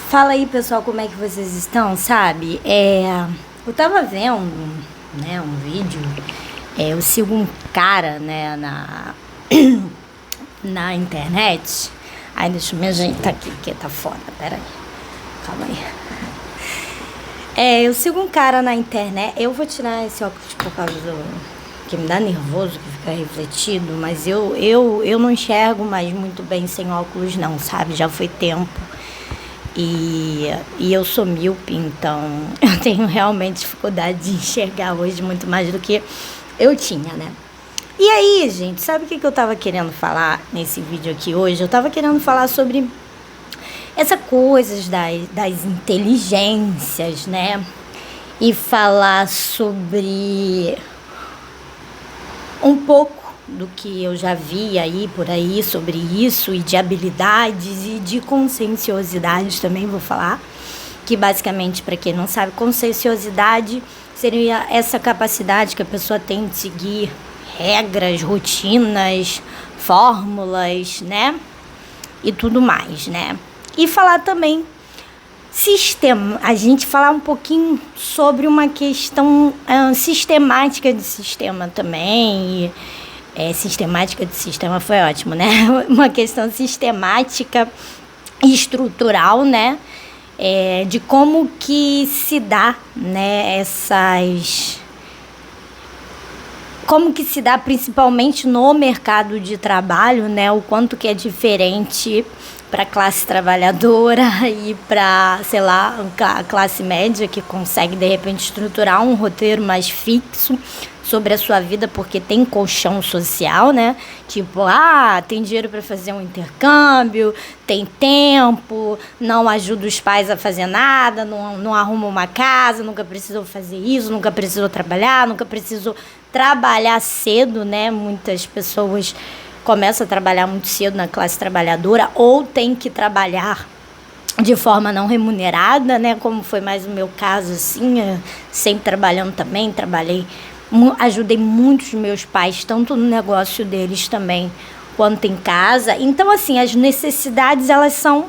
Fala aí, pessoal, como é que vocês estão, sabe? Eu tava vendo, né, um vídeo, eu sigo um cara, né, na internet. Ai, deixa eu me ajeitar aqui, porque tá foda, peraí, calma aí. Eu sigo um cara na internet, eu vou tirar esse óculos por causa que me dá nervoso, que fica refletido, mas eu não enxergo mais muito bem sem óculos não, sabe? Já foi tempo. E eu sou míope, então eu tenho realmente dificuldade de enxergar hoje muito mais do que eu tinha, né? E aí, gente, sabe o que eu tava querendo falar nesse vídeo aqui hoje? Eu tava querendo falar sobre essa coisa das inteligências, né? E falar sobre um pouco do que eu já vi aí por aí sobre isso, e de habilidades e de conscienciosidade também vou falar, que basicamente, para quem não sabe, conscienciosidade seria essa capacidade que a pessoa tem de seguir regras, rotinas, fórmulas, né? E tudo mais, né? E falar também sistema, a gente falar um pouquinho sobre uma questão sistemática de sistema também. Sistemática de sistema foi ótimo, né? Uma questão sistemática e estrutural, né? De como que se dá, né? Como que se dá principalmente no mercado de trabalho, né? O quanto que é diferente para a classe trabalhadora e para, sei lá, a classe média que consegue, de repente, estruturar um roteiro mais fixo sobre a sua vida, porque tem colchão social, né? Tipo, tem dinheiro para fazer um intercâmbio, tem tempo, não ajuda os pais a fazer nada, não arruma uma casa, nunca precisou fazer isso, nunca precisou trabalhar, nunca precisou trabalhar cedo, né? Muitas pessoas começam a trabalhar muito cedo na classe trabalhadora ou tem que trabalhar de forma não remunerada, né? Como foi mais o meu caso, assim, sempre trabalhando também, ajudei muitos meus pais, tanto no negócio deles também, quanto em casa. Então, assim, as necessidades, elas são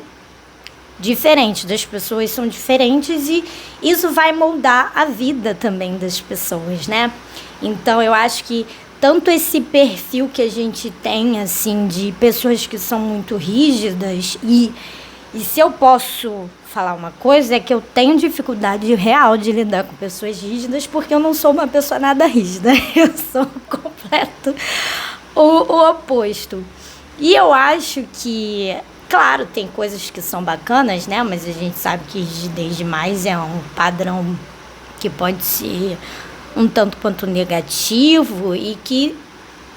diferentes, das pessoas são diferentes e isso vai moldar a vida também das pessoas, né? Então, eu acho que tanto esse perfil que a gente tem, assim, de pessoas que são muito rígidas e se eu posso falar uma coisa, é que eu tenho dificuldade real de lidar com pessoas rígidas, porque eu não sou uma pessoa nada rígida, eu sou completo o oposto. E eu acho que, claro, tem coisas que são bacanas, né? Mas a gente sabe que rigidez demais é um padrão que pode ser um tanto quanto negativo e que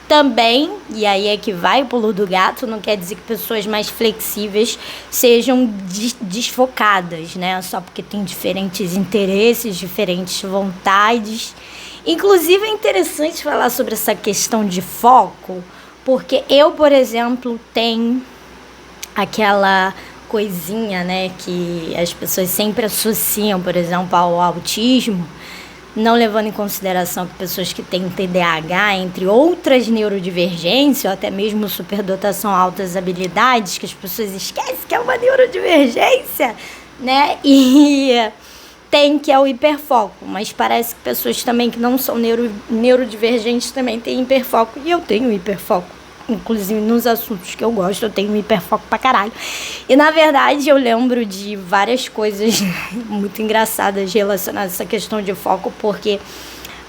também, e aí é que vai o pulo do gato, não quer dizer que pessoas mais flexíveis sejam desfocadas, né? Só porque tem diferentes interesses, diferentes vontades. Inclusive é interessante falar sobre essa questão de foco, porque eu, por exemplo, tenho aquela coisinha, né, que as pessoas sempre associam, por exemplo, ao autismo, não levando em consideração que pessoas que têm TDAH, entre outras neurodivergências, ou até mesmo superdotação, altas habilidades, que as pessoas esquecem que é uma neurodivergência, né? E tem que é o hiperfoco, mas parece que pessoas também que não são neurodivergentes também têm hiperfoco, e eu tenho hiperfoco. Inclusive nos assuntos que eu gosto, eu tenho um hiperfoco pra caralho. E na verdade eu lembro de várias coisas muito engraçadas relacionadas a essa questão de foco, porque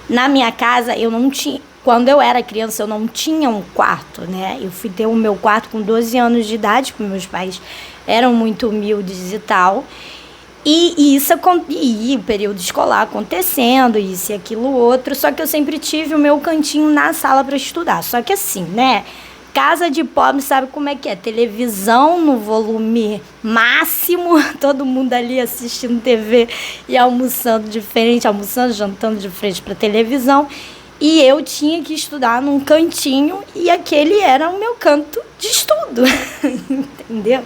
na minha casa eu não tinha, quando eu era criança eu não tinha um quarto, né? Eu fui ter o meu quarto com 12 anos de idade, porque meus pais eram muito humildes e tal. E o período escolar acontecendo, isso e aquilo outro, só que eu sempre tive o meu cantinho na sala para estudar. Só que assim, né? Casa de pobre sabe como é que é? Televisão no volume máximo, todo mundo ali assistindo TV e almoçando, jantando de frente para televisão. E eu tinha que estudar num cantinho e aquele era o meu canto de estudo, entendeu?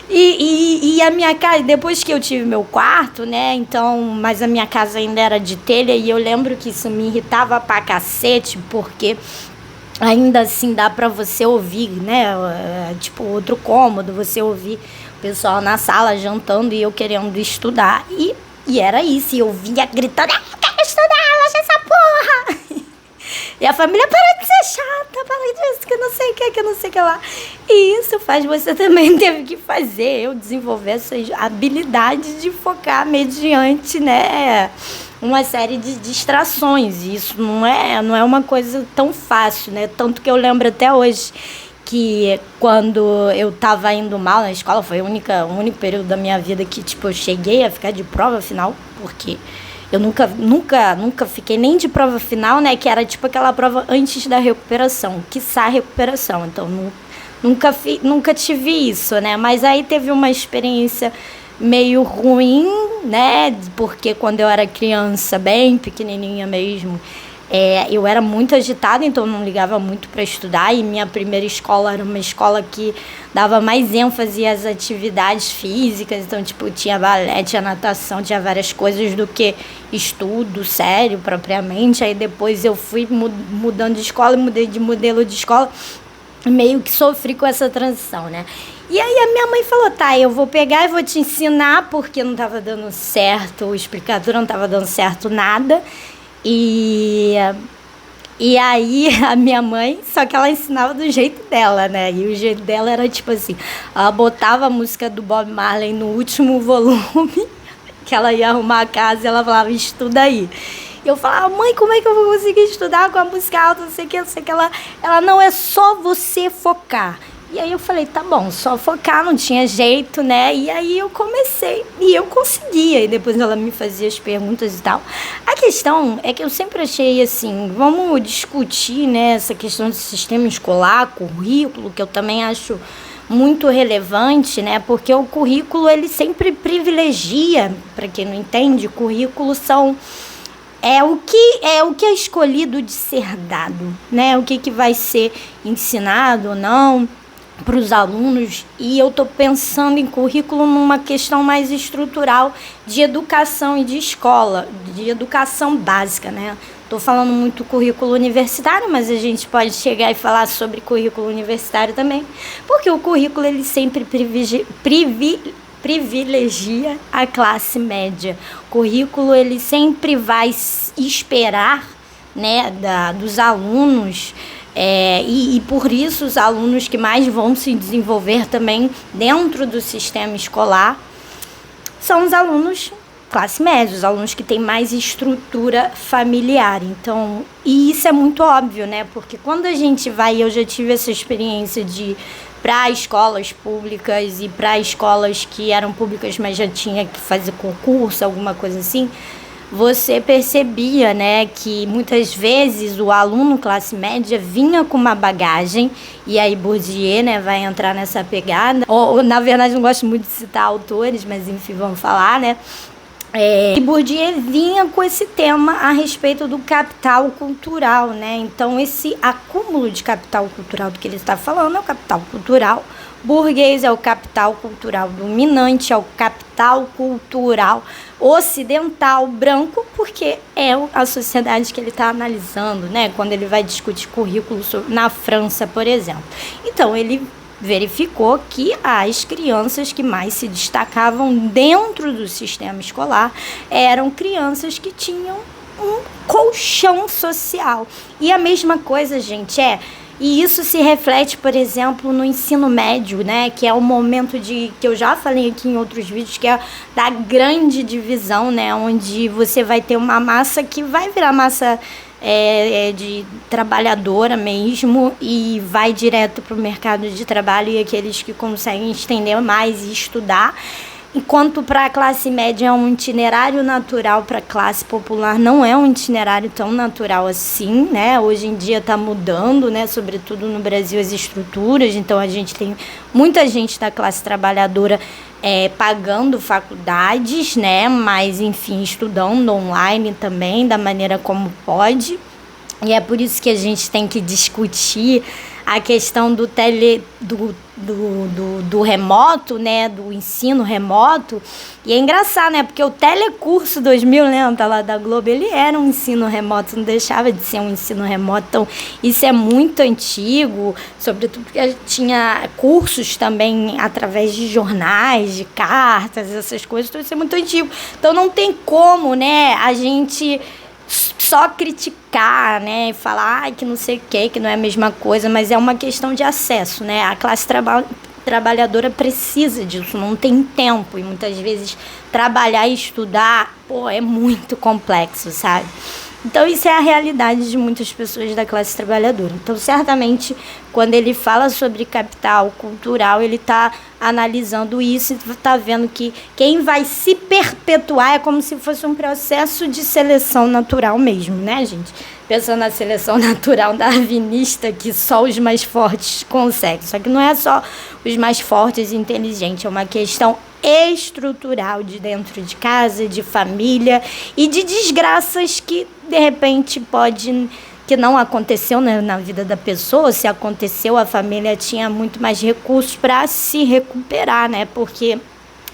E a minha casa, depois que eu tive meu quarto, né, então, mas a minha casa ainda era de telha e eu lembro que isso me irritava pra cacete, porque ainda assim dá pra você ouvir, né, tipo outro cômodo, você ouvir pessoal na sala jantando e eu querendo estudar. E era isso, e eu vinha gritando, eu quero estudar, laxa essa porra! E a família, para de ser chata, para disso, que não sei o que não sei o que lá. E isso faz você também ter que fazer, eu desenvolver essa habilidade de focar mediante, né, uma série de distrações. E isso não é uma coisa tão fácil, né? Tanto que eu lembro até hoje que quando eu tava indo mal na escola, foi o único período da minha vida que, tipo, eu cheguei a ficar de prova final, porque eu nunca fiquei nem de prova final, né? Que era tipo aquela prova antes da recuperação, quiçá recuperação. Então, nunca tive isso, né? Mas aí teve uma experiência meio ruim, né? Porque quando eu era criança, bem pequenininha mesmo, eu era muito agitada, então não ligava muito para estudar. E minha primeira escola era uma escola que dava mais ênfase às atividades físicas. Então, tipo, tinha balé, tinha natação, tinha várias coisas do que estudo sério, propriamente. Aí depois eu fui mudando de escola, mudei de modelo de escola. Meio que sofri com essa transição, né? E aí a minha mãe falou, tá, eu vou pegar e vou te ensinar, porque não estava dando certo, o explicador não estava dando certo nada. E aí a minha mãe, só que ela ensinava do jeito dela, né? E o jeito dela era tipo assim, ela botava a música do Bob Marley no último volume, que ela ia arrumar a casa e ela falava, estuda aí. E eu falava, mãe, como é que eu vou conseguir estudar com a música alta, não sei o que, não sei o que. Ela, não, é só você focar. E aí eu falei, tá bom, só focar, não tinha jeito, né? E aí eu comecei e eu conseguia. E depois ela me fazia as perguntas e tal. A questão é que eu sempre achei assim, vamos discutir, né, essa questão do sistema escolar, currículo, que eu também acho muito relevante, né? Porque o currículo, ele sempre privilegia, para quem não entende, currículos são... É o que é escolhido de ser dado, né? O que vai ser ensinado ou não para os alunos. E eu estou pensando em currículo numa questão mais estrutural de educação e de escola, de educação básica, né? Estou falando muito currículo universitário, mas a gente pode chegar e falar sobre currículo universitário também, porque o currículo, ele sempre privilegia a classe média. O currículo, ele sempre vai esperar, né, dos alunos, e por isso os alunos que mais vão se desenvolver também dentro do sistema escolar são os alunos classe média, os alunos que têm mais estrutura familiar. Então, e isso é muito óbvio, né? Porque quando a gente vai, eu já tive essa experiência de para escolas públicas e para escolas que eram públicas, mas já tinha que fazer concurso, alguma coisa assim, você percebia, né, que muitas vezes o aluno classe média vinha com uma bagagem, e aí Bourdieu, né, vai entrar nessa pegada, ou na verdade não gosto muito de citar autores, mas enfim, vamos falar, né, e Bourdieu vinha com esse tema a respeito do capital cultural, né? Então, esse acúmulo de capital cultural do que ele está falando é o capital cultural burguês, é o capital cultural dominante, é o capital cultural ocidental branco, porque é a sociedade que ele está analisando, né? Quando ele vai discutir currículo na França, por exemplo. Então, ele verificou que as crianças que mais se destacavam dentro do sistema escolar eram crianças que tinham um colchão social. E a mesma coisa, gente, e isso se reflete, por exemplo, no ensino médio, né, que é o momento que eu já falei aqui em outros vídeos, que é da grande divisão, né, onde você vai ter uma massa que vai virar massa de trabalhadora mesmo e vai direto para o mercado de trabalho, e aqueles que conseguem estender mais e estudar. Enquanto para a classe média é um itinerário natural, para a classe popular não é um itinerário tão natural assim, né? Hoje em dia está mudando, né? Sobretudo no Brasil, as estruturas. Então, a gente tem muita gente da classe trabalhadora pagando faculdades, né? Mas, enfim, estudando online também, da maneira como pode. E é por isso que a gente tem que discutir a questão do do remoto, né, do ensino remoto. E é engraçado, né, porque o Telecurso 2000, lembra lá da Globo, ele era um ensino remoto, não deixava de ser um ensino remoto. Então, isso é muito antigo, sobretudo porque tinha cursos também através de jornais, de cartas, essas coisas, então isso é muito antigo. Então, não tem como, né, a gente só criticar, né, e falar que não sei o que não é a mesma coisa, mas é uma questão de acesso, né, a classe trabalhadora precisa disso, não tem tempo, e muitas vezes trabalhar e estudar, é muito complexo, sabe? Então, isso é a realidade de muitas pessoas da classe trabalhadora. Então, certamente, quando ele fala sobre capital cultural, ele está analisando isso e está vendo que quem vai se perpetuar é como se fosse um processo de seleção natural mesmo, né, gente? Pensando na seleção natural darwinista, que só os mais fortes conseguem. Só que não é só os mais fortes e inteligentes, é uma questão estrutural de dentro de casa, de família e de desgraças que, de repente, que não aconteceu, né, na vida da pessoa. Se aconteceu, a família tinha muito mais recursos para se recuperar, né? Porque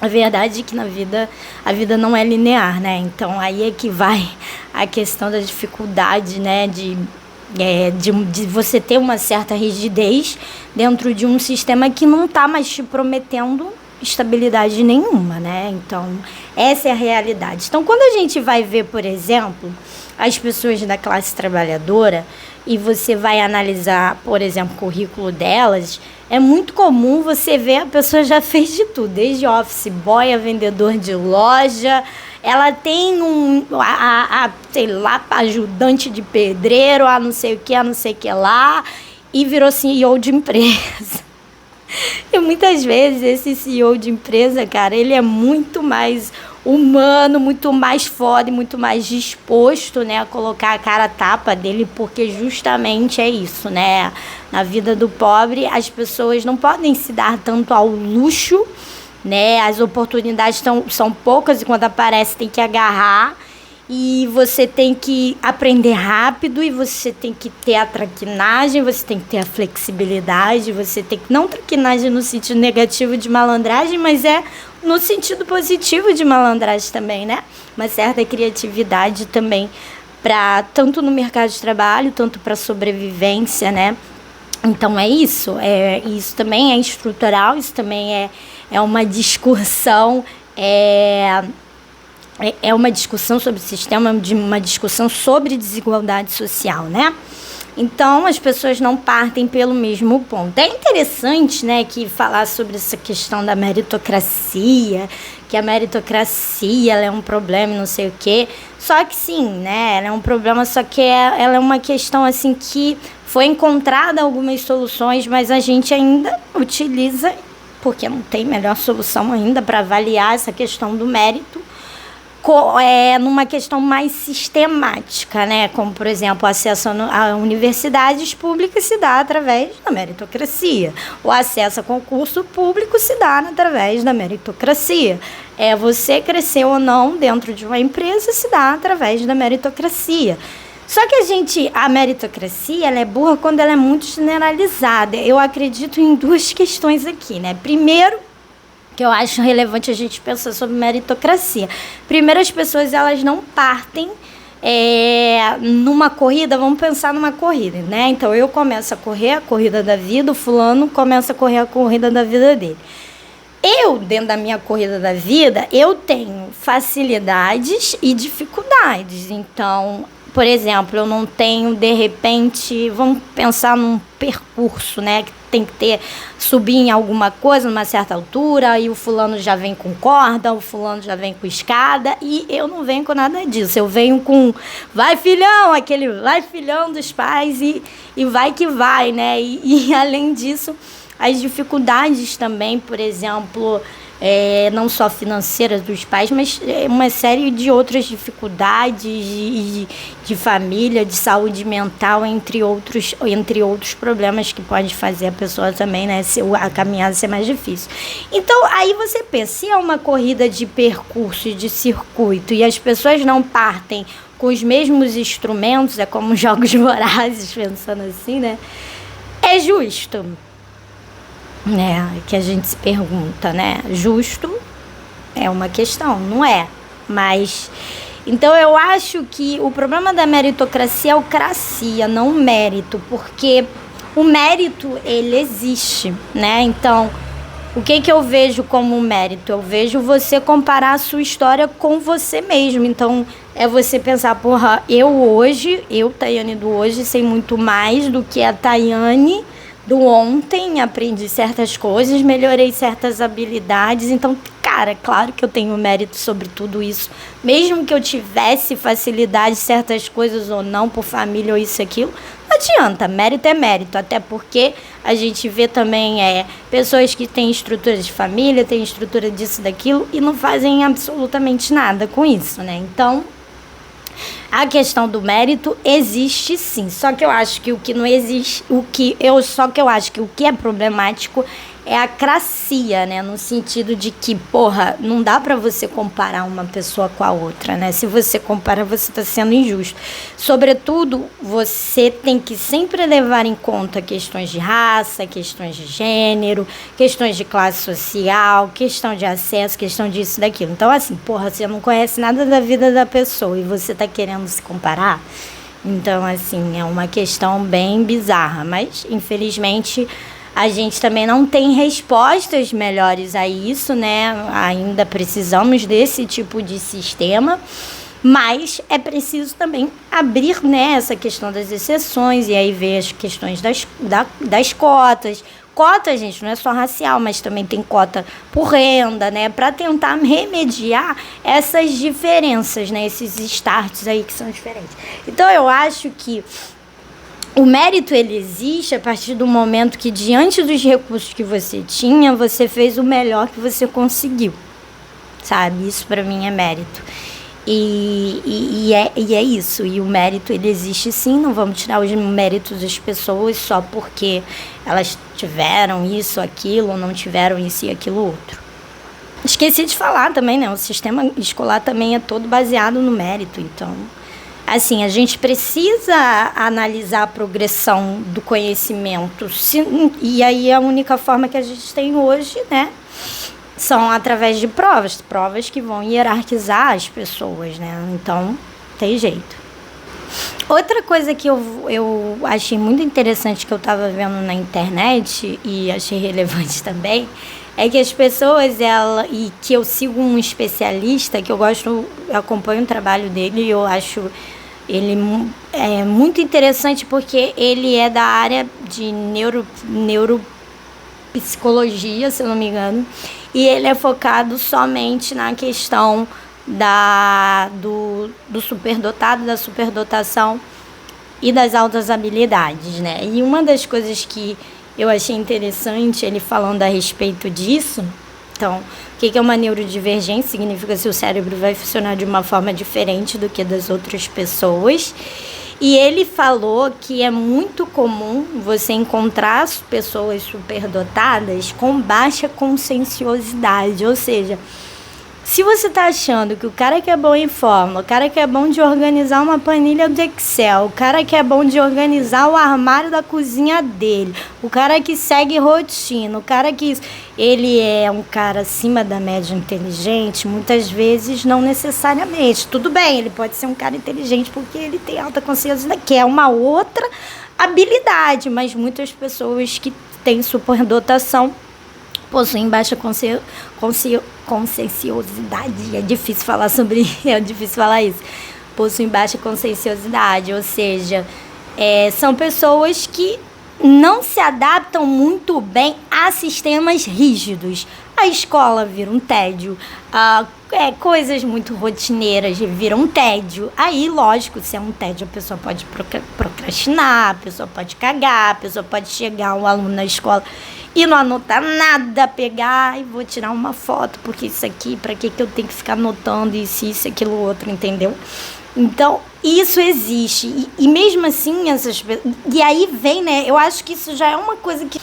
a verdade é que na vida, a vida não é linear, né? Então, aí é que vai a questão da dificuldade, né, de você ter uma certa rigidez dentro de um sistema que não está mais te prometendo estabilidade nenhuma, né? Então, essa é a realidade. Então, quando a gente vai ver, por exemplo, as pessoas da classe trabalhadora e você vai analisar, por exemplo, o currículo delas, é muito comum você ver a pessoa já fez de tudo, desde office boy a vendedor de loja, ela tem sei lá, ajudante de pedreiro, a não sei o que lá, e virou CEO de empresa. E muitas vezes esse CEO de empresa, cara, ele é muito mais humano, muito mais foda e muito mais disposto, né, a colocar a cara a tapa dele, porque justamente é isso, né? Na vida do pobre, as pessoas não podem se dar tanto ao luxo, né? As oportunidades são poucas e quando aparece tem que agarrar. E você tem que aprender rápido, e você tem que ter a traquinagem, você tem que ter a flexibilidade, você tem que... Não traquinagem no sentido negativo de malandragem, mas é no sentido positivo de malandragem também, né? Uma certa criatividade também, tanto no mercado de trabalho, tanto para sobrevivência, né? Então é isso. Isso também é estrutural, isso também é uma discussão... É uma discussão sobre o sistema, uma discussão sobre desigualdade social, né? Então, as pessoas não partem pelo mesmo ponto. É interessante, né, que falar sobre essa questão da meritocracia, que a meritocracia ela é um problema, não sei o quê. Só que sim, né, ela é um problema, só que ela é uma questão assim que foi encontrada algumas soluções, mas a gente ainda utiliza, porque não tem melhor solução ainda para avaliar essa questão do mérito, numa questão mais sistemática, né? Como, por exemplo, o acesso a universidades públicas se dá através da meritocracia. O acesso a concurso público se dá através da meritocracia. Você crescer ou não dentro de uma empresa se dá através da meritocracia. Só que a meritocracia, ela é burra quando ela é muito generalizada. Eu acredito em duas questões aqui, né? Primeiro, que eu acho relevante a gente pensar sobre meritocracia. Primeiro, as pessoas elas não partem numa corrida, vamos pensar numa corrida, né? Então, eu começo a correr a corrida da vida, o fulano começa a correr a corrida da vida dele. Eu, dentro da minha corrida da vida, eu tenho facilidades e dificuldades. Então, por exemplo, eu não tenho, de repente, vamos pensar num percurso, né? Que tem que subir em alguma coisa, numa certa altura, e o fulano já vem com corda, o fulano já vem com escada, e eu não venho com nada disso. Eu venho com vai filhão, aquele vai filhão dos pais, e vai que vai, né? E além disso, as dificuldades também, por exemplo, não só financeiras dos pais, mas uma série de outras dificuldades de família, de saúde mental, entre outros problemas que pode fazer a pessoa também, né, a caminhada ser mais difícil. Então, aí você pensa, se é uma corrida de percurso e de circuito e as pessoas não partem com os mesmos instrumentos, é como jogos vorazes, pensando assim, né, é justo. né? Que a gente se pergunta, né? Justo é uma questão, não é? Mas então eu acho que o problema da meritocracia é o cracia, não o mérito, porque o mérito ele existe, né? Então, o que eu vejo como mérito? Eu vejo você comparar a sua história com você mesmo. Então, é você pensar, porra, eu, Tayane do hoje, sei muito mais do que a Tayane do ontem, aprendi certas coisas, melhorei certas habilidades. Então, cara, claro que eu tenho mérito sobre tudo isso. Mesmo que eu tivesse facilidade em certas coisas ou não, por família ou isso e aquilo, não adianta, mérito é mérito. Até porque a gente vê também pessoas que têm estrutura de família, têm estrutura disso, daquilo, e não fazem absolutamente nada com isso, né? Então, a questão do mérito existe sim, só que eu acho que o que não existe, só que eu acho que o que é problemático é a cracia, né, no sentido de que, porra, não dá pra você comparar uma pessoa com a outra, né? Se você compara, você tá sendo injusto. Sobretudo, você tem que sempre levar em conta questões de raça, questões de gênero, questões de classe social, questão de acesso, questão disso e daquilo. Então, assim, porra, você não conhece nada da vida da pessoa e você tá querendo se comparar? Então, assim, é uma questão bem bizarra, mas, infelizmente, a gente também não tem respostas melhores a isso, né? Ainda precisamos desse tipo de sistema, mas é preciso também abrir, né, essa questão das exceções e aí ver as questões das cotas. Cota, gente, não é só racial, mas também tem cota por renda, né? Para tentar remediar essas diferenças, né? Esses starts aí que são diferentes. Então, eu acho que o mérito, ele existe a partir do momento que, diante dos recursos que você tinha, você fez o melhor que você conseguiu, sabe? Isso, para mim, é mérito. E é isso. E o mérito, ele existe sim. Não vamos tirar os méritos das pessoas só porque elas tiveram isso, aquilo, ou não tiveram isso e aquilo outro. Esqueci de falar também, né? O sistema escolar também é todo baseado no mérito, então... Assim, a gente precisa analisar a progressão do conhecimento. E aí a única forma que a gente tem hoje, né, são através de provas que vão hierarquizar as pessoas, né? Então, tem jeito. Outra coisa que eu achei muito interessante que eu estava vendo na internet e achei relevante também, é que as pessoas, e que eu sigo um especialista, que eu acompanho o trabalho dele e eu acho ele é muito interessante porque ele é da área de neuropsicologia, se eu não me engano, e ele é focado somente na questão do superdotado, da superdotação e das altas habilidades, né? E uma das coisas que eu achei interessante ele falando a respeito disso, então, o que é uma neurodivergência? Significa que o cérebro vai funcionar de uma forma diferente do que das outras pessoas. E ele falou que é muito comum você encontrar pessoas superdotadas com baixa conscienciosidade, ou seja, se você está achando que o cara que é bom em fórmula, o cara que é bom de organizar uma planilha do Excel, o cara que é bom de organizar o armário da cozinha dele, o cara que segue rotina, o cara que... ele é um cara acima da média inteligente, muitas vezes não necessariamente. Tudo bem, ele pode ser um cara inteligente porque ele tem alta consciência, que é uma outra habilidade, mas muitas pessoas que têm superdotação possuem baixa conscienciosidade. É difícil falar sobre isso, é difícil falar isso. Possuem baixa conscienciosidade, ou seja, são pessoas que não se adaptam muito bem a sistemas rígidos. A escola vira um tédio, coisas muito rotineiras viram um tédio. Aí, lógico, se é um tédio, a pessoa pode procrastinar, a pessoa pode cagar, a pessoa pode chegar um aluno na escola e não anotar nada, pegar e vou tirar uma foto, porque isso aqui, pra que eu tenho que ficar anotando isso, aquilo, outro, entendeu? Então, isso existe. E mesmo assim, e aí vem, né? Eu acho que isso já é uma coisa que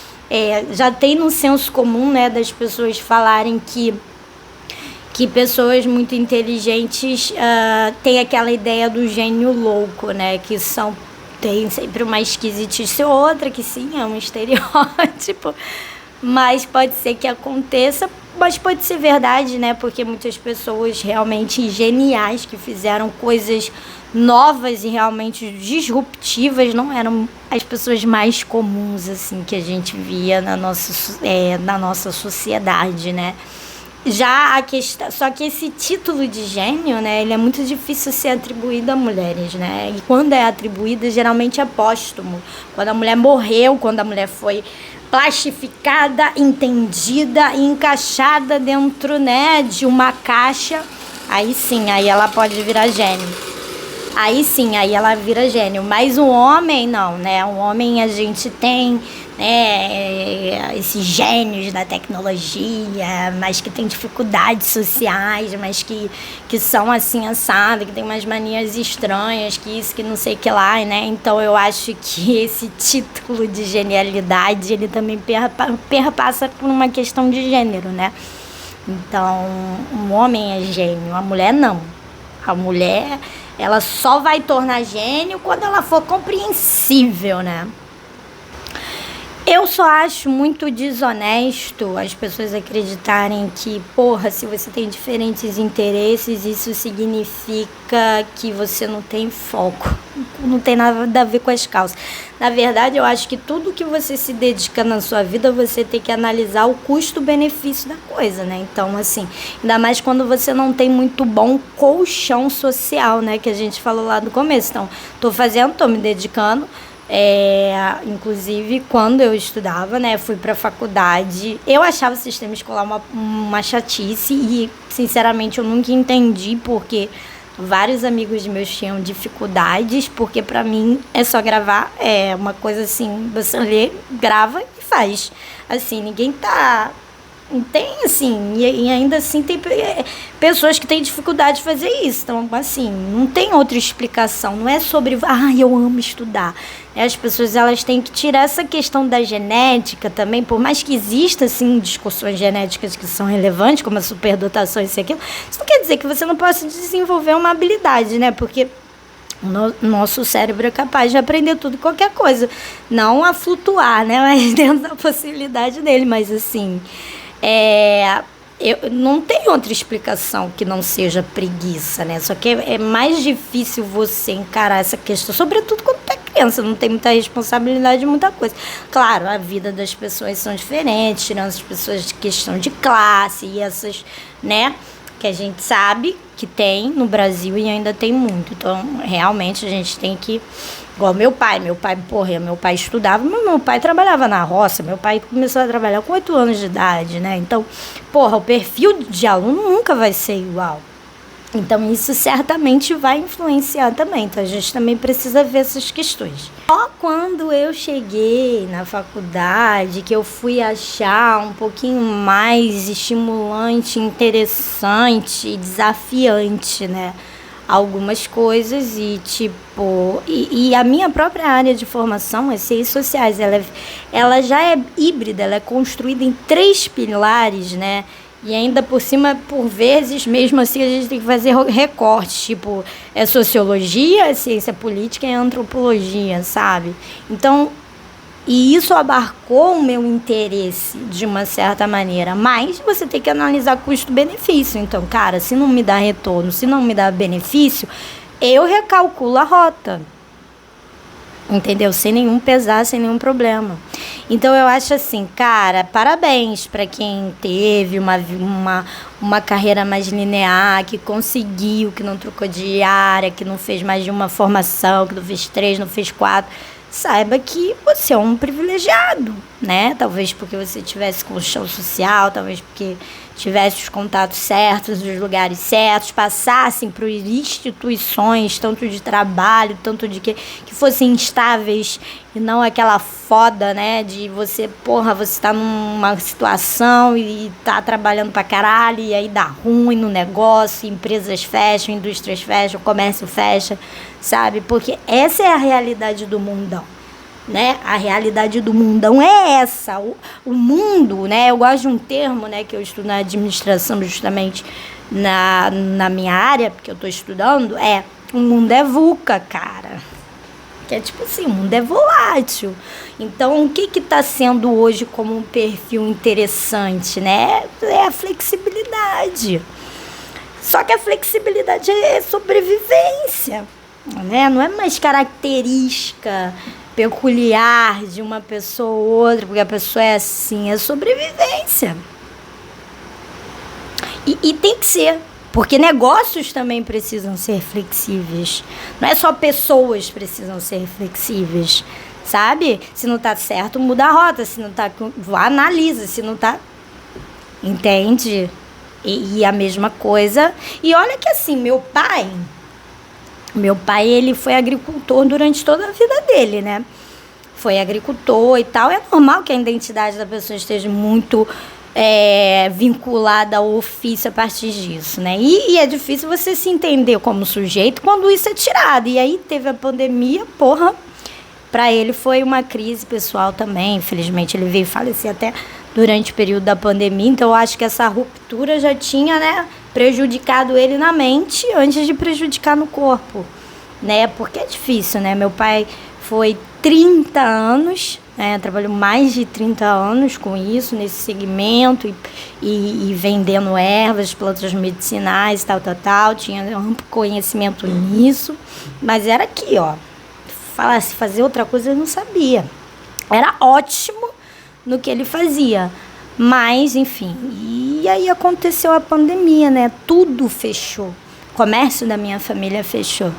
já tem no senso comum, né? Das pessoas falarem que pessoas muito inteligentes têm aquela ideia do gênio louco, né? Que tem sempre uma esquisitice ou outra, que sim, é um estereótipo. mas pode ser que aconteça, mas pode ser verdade, né? Porque muitas pessoas realmente geniais que fizeram coisas novas e realmente disruptivas não eram as pessoas mais comuns assim que a gente via na nossa sociedade, né? Já a questão, só que esse título de gênio, né, ele é muito difícil ser atribuído a mulheres, né? E quando é atribuído, geralmente é póstumo. Quando a mulher morreu, quando a mulher foi plastificada, entendida e encaixada dentro, né, de uma caixa, aí sim, aí ela pode virar gênio. Aí sim, aí ela vira gênio. Mas o homem não, né? O homem a gente tem, né, esses gênios da tecnologia, mas que tem dificuldades sociais, mas que são assim, assado, que tem umas manias estranhas, que isso, que não sei o que lá, né? Então eu acho que esse título de genialidade, ele também perpassa por uma questão de gênero, né? Então, um homem é gênio, a mulher não. A mulher, ela só vai tornar gênio quando ela for compreensível, né? Eu só acho muito desonesto as pessoas acreditarem que, porra, se você tem diferentes interesses, isso significa que você não tem foco. Não tem nada a ver com as causas. Na verdade, eu acho que tudo que você se dedica na sua vida, você tem que analisar o custo-benefício da coisa, né? Então, assim, ainda mais quando você não tem muito bom colchão social, né? Que a gente falou lá no começo. Então, tô me dedicando. Inclusive quando eu estudava, né, fui para faculdade, eu achava o sistema escolar uma chatice e sinceramente eu nunca entendi porque vários amigos meus tinham dificuldades, porque para mim é só gravar, é uma coisa assim, você lê, grava e faz, assim, ninguém tá. Tem, assim, e ainda assim tem pessoas que têm dificuldade de fazer isso. Então, assim, não tem outra explicação. Não é sobre, eu amo estudar. As pessoas, elas têm que tirar essa questão da genética também, por mais que exista, assim, discussões genéticas que são relevantes, como a superdotação, isso e aquilo, isso não quer dizer que você não possa desenvolver uma habilidade, né? Porque o nosso cérebro é capaz de aprender tudo e qualquer coisa. Não a flutuar, né? Mas dentro da possibilidade dele, mas assim... eu não tem outra explicação que não seja preguiça, né? Só que é mais difícil você encarar essa questão, sobretudo quando tu é criança, não tem muita responsabilidade de muita coisa. Claro, a vida das pessoas são diferentes, tirando as pessoas de questão de classe e essas, né? Que a gente sabe que tem no Brasil e ainda tem muito. Então, realmente, a gente tem que... Igual meu pai, porra, meu pai estudava, mas meu pai trabalhava na roça, meu pai começou a trabalhar com 8 anos de idade, né? Então, porra, o perfil de aluno nunca vai ser igual. Então, isso certamente vai influenciar também. Então, a gente também precisa ver essas questões. Só quando eu cheguei na faculdade, que eu fui achar um pouquinho mais estimulante, interessante e desafiante, né? Algumas coisas e, tipo... E a minha própria área de formação é ciências sociais. Ela já é híbrida, ela é construída em 3 pilares, né? E ainda por cima, por vezes, mesmo assim, a gente tem que fazer recortes, tipo, é sociologia, é ciência política e é antropologia, sabe? Então, e isso abarcou o meu interesse de uma certa maneira, mas você tem que analisar custo-benefício. Então, cara, se não me dá retorno, se não me dá benefício, eu recalculo a rota. Entendeu? Sem nenhum pesar, sem nenhum problema. Então eu acho assim, cara, parabéns para quem teve uma carreira mais linear, que conseguiu, que não trocou de área, que não fez mais de uma formação, que não fez 3, não fez 4. Saiba que você é um privilegiado, né? Talvez porque você tivesse colchão social, talvez porque tivesse os contatos certos, os lugares certos, passassem por instituições, tanto de trabalho, tanto de que fossem instáveis e não aquela foda, né? De você, você tá numa situação e tá trabalhando pra caralho e aí dá ruim no negócio, empresas fecham, indústrias fecham, comércio fecha, sabe? Porque essa é a realidade do mundão. Né? A realidade do mundão é essa. O mundo, né? Eu gosto de um termo, né, que eu estudo na administração justamente na minha área, porque eu estou estudando, o mundo é VUCA, cara. Que é tipo assim, o mundo é volátil. Então, o que está sendo hoje como um perfil interessante, né? É a flexibilidade. Só que a flexibilidade é sobrevivência, né? Não é mais característica peculiar de uma pessoa ou outra, porque a pessoa é assim, é sobrevivência. E tem que ser, porque negócios também precisam ser flexíveis. Não é só pessoas precisam ser flexíveis, sabe? Se não tá certo, muda a rota. Se não tá, analisa. Se não tá, entende? E a mesma coisa. E olha que assim, meu pai, ele foi agricultor durante toda a vida dele, né? Foi agricultor e tal. É normal que a identidade da pessoa esteja muito vinculada ao ofício a partir disso, né? E é difícil você se entender como sujeito quando isso é tirado. E aí teve a pandemia, para ele foi uma crise pessoal também. Infelizmente, ele veio falecer até durante o período da pandemia. Então, eu acho que essa ruptura já tinha, né, prejudicado ele na mente antes de prejudicar no corpo, né? Porque é difícil, né? Meu pai foi 30 anos, né? Trabalhou mais de 30 anos com isso, nesse segmento, e vendendo ervas, plantas medicinais, tal. Tinha amplo conhecimento nisso, mas era aqui, fazer outra coisa ele não sabia. Era ótimo no que ele fazia, mas, enfim, e aí aconteceu a pandemia, né? Tudo fechou, o comércio da minha família fechou.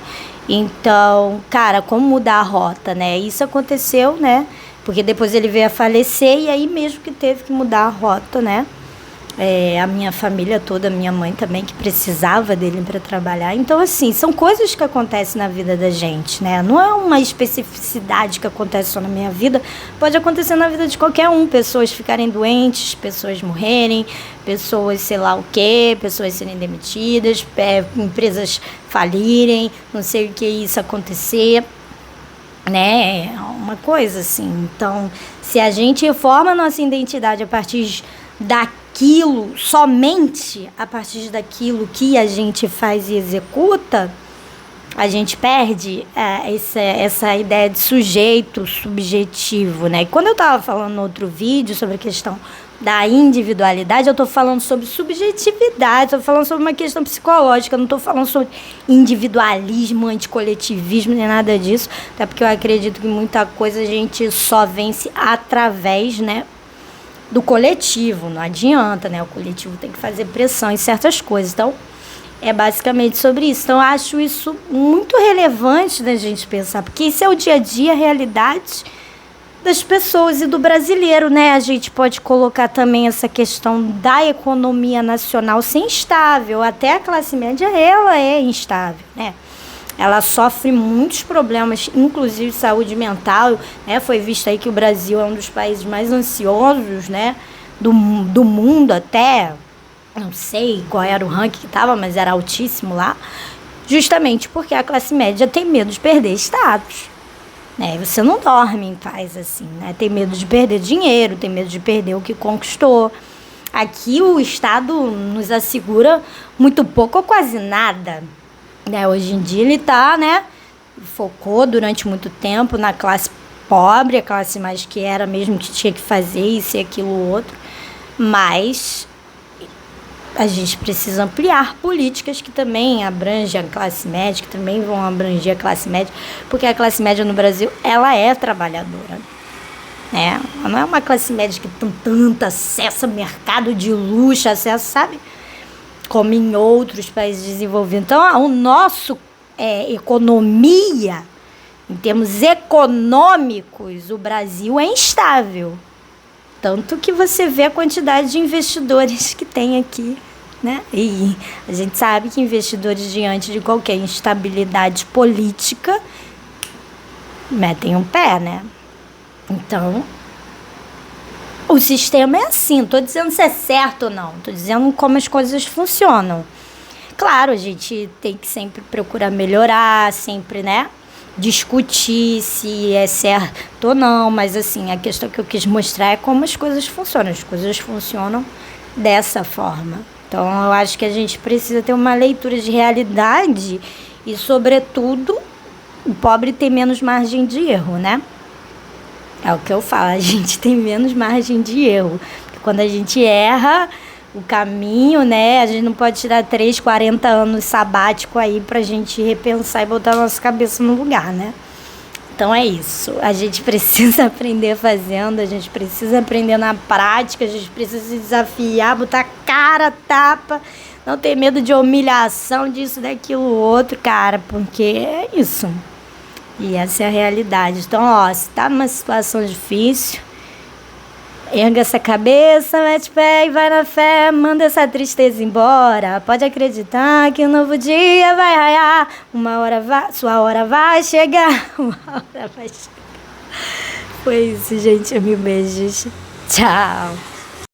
Então, cara, como mudar a rota, né? Isso aconteceu, né? Porque depois ele veio a falecer e aí mesmo que teve que mudar a rota, né? A minha família toda, minha mãe também, que precisava dele para trabalhar. Então, assim, são coisas que acontecem na vida da gente, né? Não é uma especificidade que acontece só na minha vida, pode acontecer na vida de qualquer um. Pessoas ficarem doentes, pessoas morrerem, pessoas sei lá o quê, pessoas serem demitidas, empresas falirem, não sei o que isso acontecer, né? É uma coisa assim. Então, se a gente forma a nossa identidade a partir daquilo, somente a partir daquilo que a gente faz e executa, a gente perde essa ideia de sujeito subjetivo, né? E quando eu estava falando no outro vídeo sobre a questão da individualidade, eu estou falando sobre subjetividade, estou falando sobre uma questão psicológica, não estou falando sobre individualismo, anticoletivismo, nem nada disso, até porque eu acredito que muita coisa a gente só vence através, né, do coletivo, não adianta, né? O coletivo tem que fazer pressão em certas coisas. Então, é basicamente sobre isso. Então, eu acho isso muito relevante da gente pensar, porque isso é o dia a dia, a realidade das pessoas e do brasileiro, né? A gente pode colocar também essa questão da economia nacional ser instável. Até a classe média, ela é instável, né? Ela sofre muitos problemas, inclusive saúde mental, né? Foi visto aí que o Brasil é um dos países mais ansiosos, né, do mundo até. Não sei qual era o ranking que estava, mas era altíssimo lá. Justamente porque a classe média tem medo de perder status, né? Você não dorme em paz assim, né? Tem medo de perder dinheiro, tem medo de perder o que conquistou. Aqui o Estado nos assegura muito pouco ou quase nada. Hoje em dia ele está, né, focou durante muito tempo na classe pobre, a classe mais que era mesmo que tinha que fazer isso e aquilo outro, mas a gente precisa ampliar políticas que também abrangem a classe média, que também vão abranger a classe média, porque a classe média no Brasil, ela é trabalhadora, né? Não é uma classe média que tem tanto acesso a mercado de luxo, acesso, sabe? Como em outros países desenvolvidos. Então, o nosso economia, em termos econômicos, o Brasil é instável. Tanto que você vê a quantidade de investidores que tem aqui, né? E a gente sabe que investidores, diante de qualquer instabilidade política, metem um pé, né? Então, o sistema é assim, não estou dizendo se é certo ou não, estou dizendo como as coisas funcionam. Claro, a gente tem que sempre procurar melhorar, sempre, né, discutir se é certo ou não, mas assim, a questão que eu quis mostrar é como as coisas funcionam dessa forma. Então, eu acho que a gente precisa ter uma leitura de realidade e, sobretudo, o pobre tem menos margem de erro, né? É o que eu falo, a gente tem menos margem de erro. Porque quando a gente erra o caminho, né? A gente não pode tirar 3, 40 anos sabático aí pra gente repensar e botar a nossa cabeça no lugar, né? Então é isso. A gente precisa aprender fazendo, a gente precisa aprender na prática, a gente precisa se desafiar, botar cara, tapa, não ter medo de humilhação, disso, daquilo, outro, cara, porque é isso. E essa é a realidade. Então, ó, se tá numa situação difícil, erga essa cabeça, mete pé e vai na fé, manda essa tristeza embora. Pode acreditar que um novo dia vai raiar, sua hora vai chegar, uma hora vai chegar. Foi isso, gente. Mil beijos. Tchau.